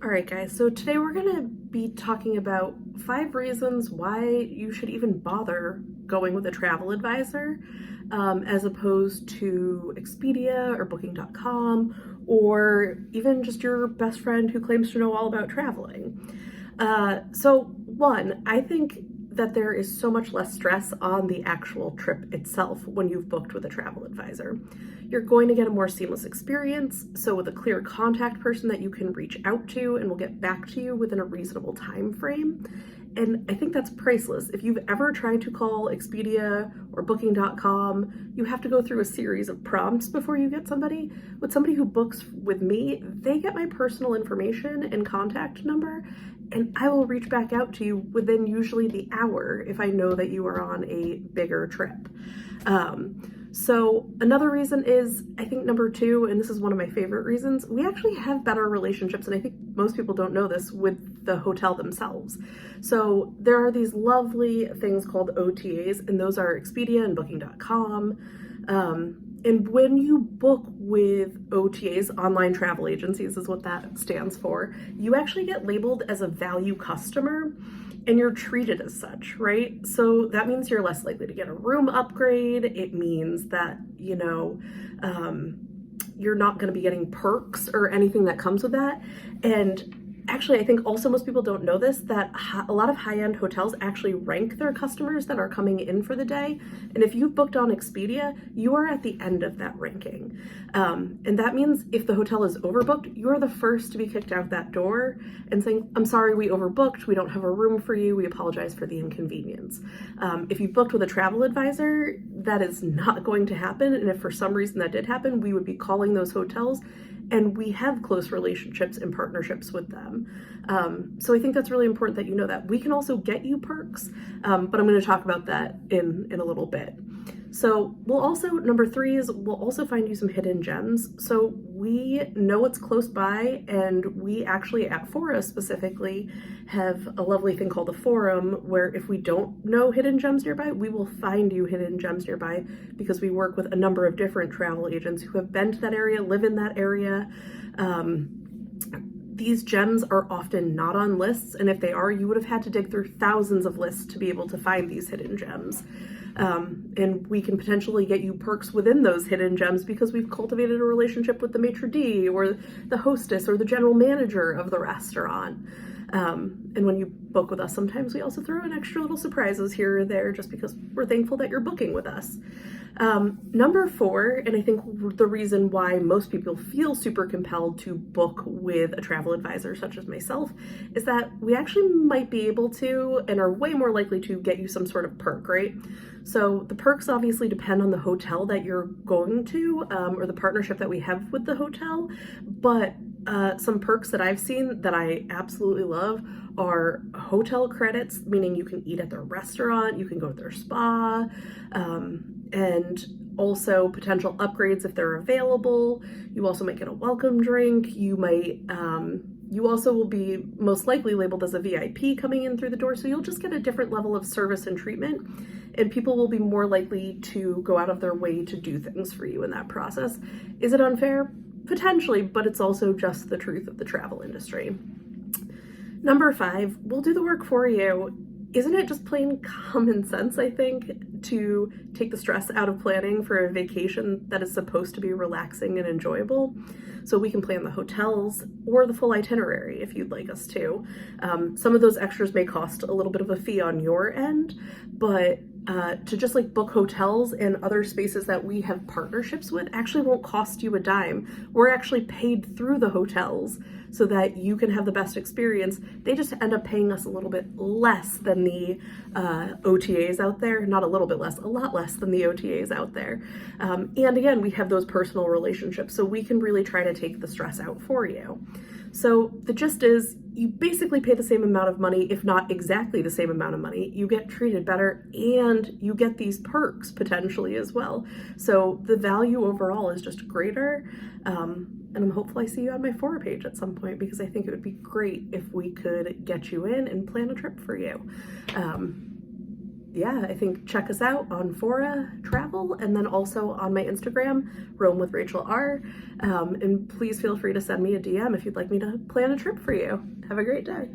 All right, guys, so today we're going to be talking about 5 reasons why you should even bother going with a travel advisor as opposed to Expedia or Booking.com or even just your best friend who claims to know all about traveling. One, I think that there is so much less stress on the actual trip itself when you've booked with a travel advisor. You're going to get a more seamless experience, so with a clear contact person that you can reach out to and will get back to you within a reasonable time frame. And I think that's priceless. If you've ever tried to call Expedia or Booking.com, you have to go through a series of prompts before you get somebody. With somebody who books with me, they get my personal information and contact number, and I will reach back out to you within usually the hour if I know that you are on a bigger trip. So another reason is, I think number 2, and this is one of my favorite reasons, we actually have better relationships, and I think most people don't know this, with the hotel themselves. So there are these lovely things called OTAs, and those are Expedia and Booking.com. And when you book with OTAs, online travel agencies is what that stands for, you actually get labeled as a value customer and you're treated as such, right? So that means you're less likely to get a room upgrade. It means that, you're not going to be getting perks or anything that comes with that. And actually, I think also most people don't know this, that a lot of high-end hotels actually rank their customers that are coming in for the day. And if you've booked on Expedia, you are at the end of that ranking. And that means if the hotel is overbooked, you're the first to be kicked out that door and saying, I'm sorry, we overbooked. We don't have a room for you. We apologize for the inconvenience. If you booked with a travel advisor, that is not going to happen. And if for some reason that did happen, we would be calling those hotels, and we have close relationships and partnerships with them. So I think that's really important that you know that. We can also get you perks, but I'm going to talk about that in a little bit. So we'll also, number 3 is we'll also find you some hidden gems. So we know what's close by, and we actually at Fora specifically have a lovely thing called the Forum, where if we don't know hidden gems nearby, we will find you hidden gems nearby, because we work with a number of different travel agents who have been to that area, live in that area. These gems are often not on lists, and if they are, you would have had to dig through thousands of lists to be able to find these hidden gems. And we can potentially get you perks within those hidden gems because we've cultivated a relationship with the maitre d' or the hostess or the general manager of the restaurant. And when you book with us, sometimes we also throw in extra little surprises here or there just because we're thankful that you're booking with us. Number 4, and I think the reason why most people feel super compelled to book with a travel advisor such as myself, is that we actually might be able to and are way more likely to get you some sort of perk, right? So the perks obviously depend on the hotel that you're going to, or the partnership that we have with the hotel, but some perks that I've seen that I absolutely love are hotel credits, meaning you can eat at their restaurant, you can go to their spa, and also potential upgrades if they're available. You also might get a welcome drink. You might, you also will be most likely labeled as a VIP coming in through the door, so you'll just get a different level of service and treatment, and people will be more likely to go out of their way to do things for you in that process. Is it unfair? Potentially, but it's also just the truth of the travel industry. Number 5, we'll do the work for you. Isn't it just plain common sense, I think, to take the stress out of planning for a vacation that is supposed to be relaxing and enjoyable? So we can plan the hotels or the full itinerary if you'd like us to. Some of those extras may cost a little bit of a fee on your end, but to just like book hotels and other spaces that we have partnerships with actually won't cost you a dime. We're actually paid through the hotels so that you can have the best experience. They just end up paying us a little bit less than the OTAs out there. Not a little bit less, a lot less than the OTAs out there. And again, we have those personal relationships, so we can really try to take the stress out for you. So the gist is, you basically pay the same amount of money, if not exactly the same amount of money. You get treated better, and you get these perks potentially as well. So the value overall is just greater. And I'm hopeful I see you on my Fora page at some point, because I think it would be great if we could get you in and plan a trip for you. yeah, I think check us out on Fora Travel and then also on my Instagram, Rome with Rachel R. And please feel free to send me a DM if you'd like me to plan a trip for you. Have a great day.